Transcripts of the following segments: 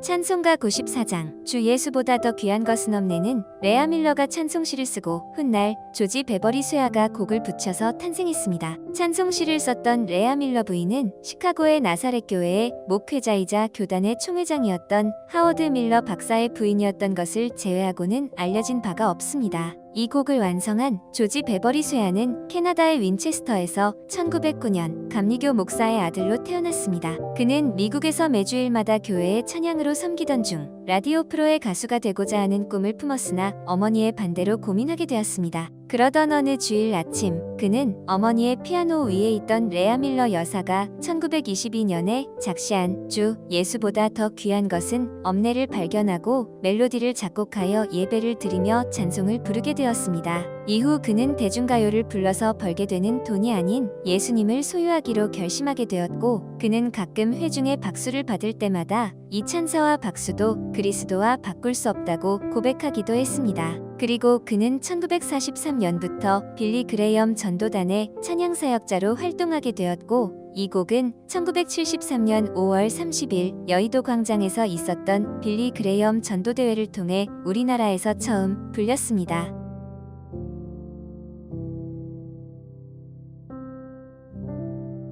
찬송가 94장 주 예수보다 더 귀한 것은 없네는 레아 밀러가 찬송시를 쓰고 훗날 조지 베버리 쇠아가 곡을 붙여서 탄생했습니다. 찬송시를 썼던 레아 밀러 부인은 시카고의 나사렛 교회의 목회자이자 교단의 총회장이었던 하워드 밀러 박사의 부인이었던 것을 제외하고는 알려진 바가 없습니다. 이 곡을 완성한 조지 베버리 쇠아는 캐나다의 윈체스터에서 1909년 감리교 목사의 아들로 태어났습니다. 그는 미국에서 매주일마다 교회의 찬양으로 섬기던 중 라디오 프로의 가수가 되고자 하는 꿈을 품었으나 어머니의 반대로 고민하게 되었습니다. 그러던 어느 주일 아침 그는 어머니의 피아노 위에 있던 레아 밀러 여사가 1922년에 작시한 주 예수보다 더 귀한 것은 없네를 발견하고 멜로디를 작곡하여 예배를 드리며 찬송을 부르게 되었습니다. 이후 그는 대중가요를 불러서 벌게 되는 돈이 아닌 예수님을 소유하기로 결심하게 되었고 그는 가끔 회중의 박수를 받을 때마다 이 찬사와 박수도 그리스도와 바꿀 수 없다고 고백하기도 했습니다. 그리고 그는 1943년부터 빌리 그레이엄 전도단의 찬양사역자로 활동하게 되었고 이 곡은 1973년 5월 30일 여의도 광장에서 있었던 빌리 그레이엄 전도대회를 통해 우리나라에서 처음 불렸습니다.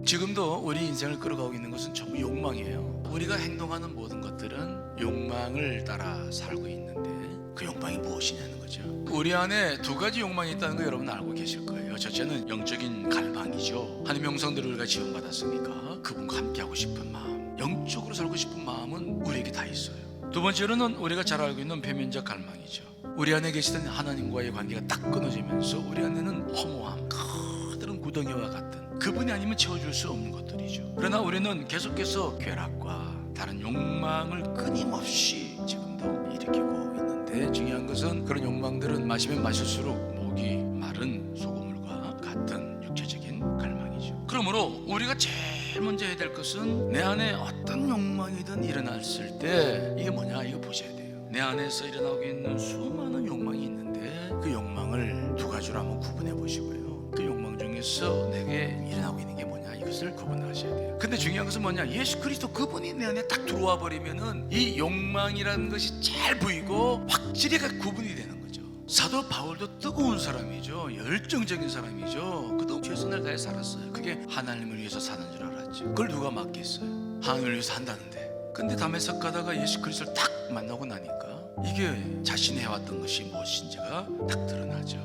지금도 우리 인생을 끌어가고 있는 것은 전부 욕망이에요. 우리가 행동하는 모든 것들은 욕망을 따라 살고 있는데 그 욕망이 무엇이냐는 거죠. 우리 안에 두 가지 욕망이 있다는 거 여러분 알고 계실 거예요. 첫째는 영적인 갈망이죠. 하나님의 형상대로 우리가 지원받았으니까 그분과 함께하고 싶은 마음, 영적으로 살고 싶은 마음은 우리에게 다 있어요. 두 번째로는 우리가 잘 알고 있는 표면적 갈망이죠. 우리 안에 계시던 하나님과의 관계가 딱 끊어지면서 우리 안에는 허무함, 커다란 구덩이와 같은 그분이 아니면 채워줄 수 없는 것들이죠. 그러나 우리는 계속해서 쾌락과 다른 욕망을 끊임없이 지금도 일으키고 있는데 중요한 것은 그런 욕망들은 마시면 마실수록 목이 마른 소금물과 같은 육체적인 갈망이죠. 그러므로 우리가 제일 먼저 해야 될 것은 내 안에 어떤 욕망이든 일어났을 때 이게 뭐냐 이거 보셔야 돼요. 내 안에서 일어나고 있는 수많은 욕망이 있는데 그 욕망을 두 가지로 한번 구분해 보시고요. 그 욕망 중에서 내게 일어나고 있는 게 뭐냐 이것을 구분하셔야 돼요. 근데 중요한 것은 뭐냐, 예수 그리스도 그분이 내 안에 딱 들어와 버리면은 이 욕망이라는 것이 잘 보이고 확실히 구분이 되는 거죠. 사도 바울도 뜨거운 사람이죠. 열정적인 사람이죠. 그도 최선을 다해 살았어요. 그게 하나님을 위해서 사는 줄 알았죠. 그걸 누가 막겠어요. 하나님을 위해서 한다는데. 근데 다메섹 가다가 예수 그리스도를 딱 만나고 나니까 이게 자신이 해왔던 것이 무엇인지가 딱 드러나죠.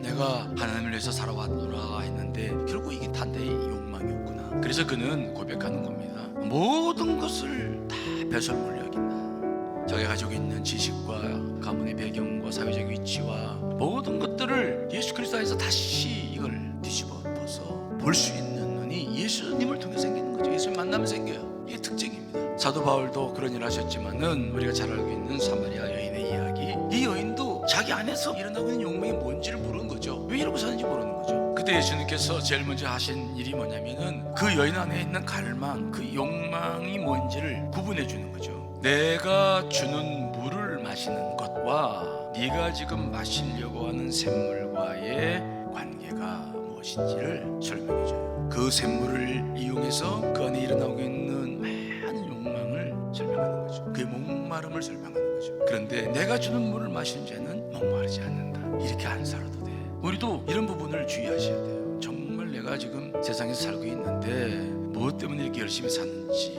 내가 하나님을 위해서 살아왔노라 했는데 결국 이게 단대의 욕망이었구나. 그래서 그는 고백하는 겁니다. 모든 것을 다 배설물로 여긴다. 자기가 가지고 있는 지식과 가문의 배경과 사회적 위치와 모든 것들을 예수 그리스도 안에서 다시 이걸 뒤집어 엎어서 볼 수 있는 눈이 예수님을 통해 생기는 거죠. 예수님 만나면 생겨요. 이게 특징입니다. 사도 바울도 그런 일을 하셨지만은 우리가 잘 알고 있는 사마리아 여인의 이야기, 이 여인도 자기 안에서 일어나고 있는 욕망이 뭔지를 모르는 거죠. 왜 이러고 사는지 모르는 거죠. 그때 예수님께서 제일 먼저 하신 일이 뭐냐면은 그 여인 안에 있는 갈망, 그 욕망이 뭔지를 구분해 주는 거죠. 내가 주는 물을 마시는 것과 네가 지금 마시려고 하는 샘물과의 관계가 무엇인지를 설명해 줘요. 그 샘물을 이용해서 그 안에 일어나고 있는 많은 욕망을 설명하는 거죠. 그의 목마름을 설명하는 거죠. 그런데 내가 주는 물을 마시는 자는 목마르지 않는다. 이렇게 안 살아도 돼. 우리도 이런 부분을 주의하셔야 돼요. 정말 내가 지금 세상에서 살고 있는데 무엇 때문에 이렇게 열심히 사는지,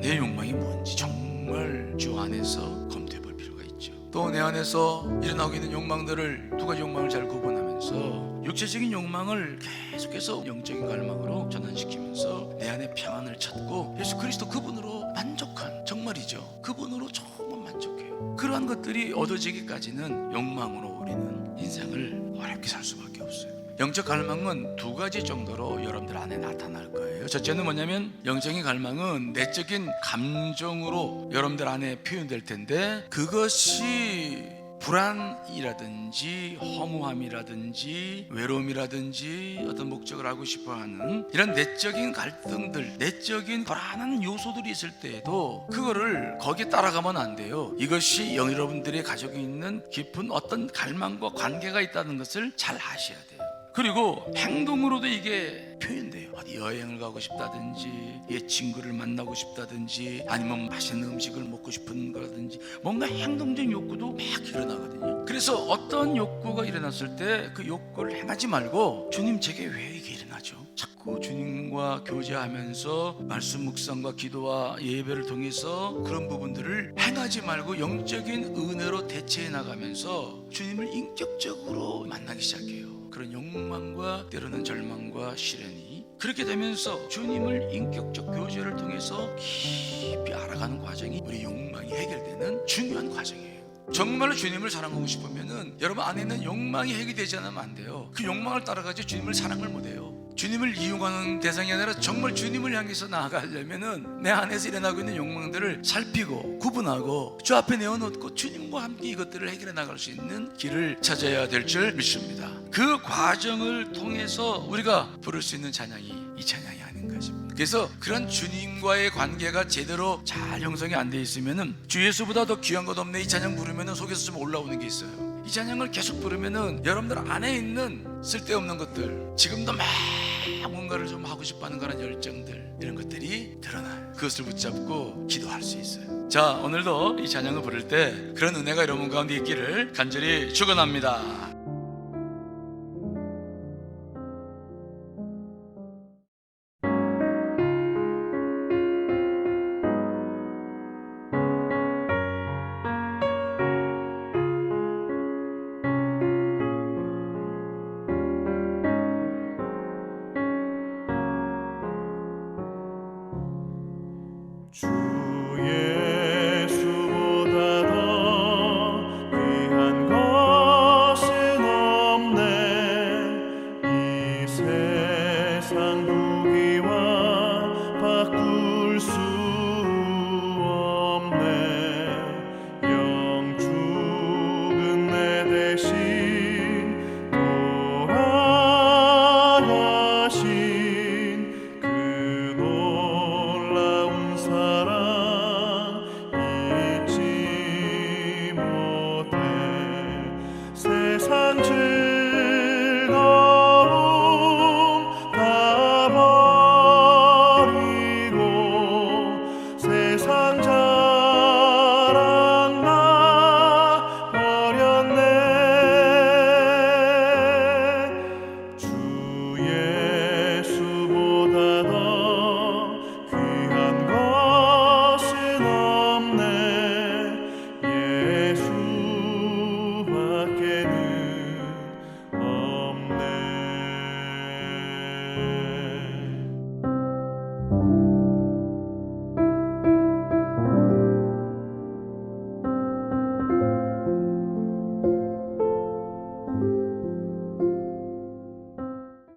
내 욕망이 뭔지 정말 주 안에서 검토해 볼 필요가 있죠. 또 내 안에서 일어나고 있는 욕망들을 두 가지 욕망을 잘 구분하면서 육체적인 욕망을 계속해서 영적인 갈망으로 전환시키면서 내 안에 평안을 찾고 예수 그리스도 그분으로 만족한, 정말이죠, 그분으로 조금만 만족해요. 그러한 것들이 얻어지기까지는 욕망으로 우리는 인생을 어렵게 살 수밖에 없어요. 영적 갈망은 두 가지 정도로 여러분들 안에 나타날 거예요. 첫째는 뭐냐면 영적인 갈망은 내적인 감정으로 여러분들 안에 표현될 텐데 그것이 불안이라든지 허무함이라든지 외로움이라든지 어떤 목적을 알고 싶어하는 이런 내적인 갈등들, 내적인 불안한 요소들이 있을 때에도 그거를 거기에 따라가면 안 돼요. 이것이 여러분들이 가지고 있는 깊은 어떤 갈망과 관계가 있다는 것을 잘 아셔야 돼요. 그리고 행동으로도 이게 표현돼요. 어디 여행을 가고 싶다든지, 옛 친구를 만나고 싶다든지, 아니면 맛있는 음식을 먹고 싶은 거라든지, 뭔가 행동적인 욕구도 막 일어나거든요. 그래서 어떤 욕구가 일어났을 때 그 욕구를 행하지 말고, 주님 제게 왜 이게 일어나죠? 자꾸 주님과 교제하면서 말씀 묵상과 기도와 예배를 통해서 그런 부분들을 행하지 말고 영적인 은혜로 대체해 나가면서 주님을 인격적으로 만나기 시작해요. 그런 욕망과 때로는 절망과 시련이 그렇게 되면서 주님을 인격적 교제를 통해서 깊이 알아가는 과정이 우리 욕망이 해결되는 중요한 과정이에요. 정말로 주님을 사랑하고 싶으면은 여러분 안에 있는 욕망이 해결되지 않으면 안 돼요. 그 욕망을 따라가지 주님을 사랑을 못해요. 주님을 이용하는 대상이 아니라 정말 주님을 향해서 나아가려면은 내 안에서 일어나고 있는 욕망들을 살피고 구분하고 주 앞에 내어놓고 주님과 함께 이것들을 해결해 나갈 수 있는 길을 찾아야 될 줄 믿습니다. 그 과정을 통해서 우리가 부를 수 있는 찬양이 이 찬양이 아닌가 싶습니다. 그래서 그런 주님과의 관계가 제대로 잘 형성이 안 돼 있으면은 주 예수보다 더 귀한 것 없네 이 찬양 부르면은 속에서 좀 올라오는 게 있어요. 이 찬양을 계속 부르면은 여러분들 안에 있는 쓸데없는 것들, 지금도 막 뭔가를 좀 하고 싶어하는 그런 열정들, 이런 것들이 드러나요. 그것을 붙잡고 기도할 수 있어요. 자, 오늘도 이 찬양을 부를 때 그런 은혜가 여러분 가운데 있기를 간절히 축원합니다.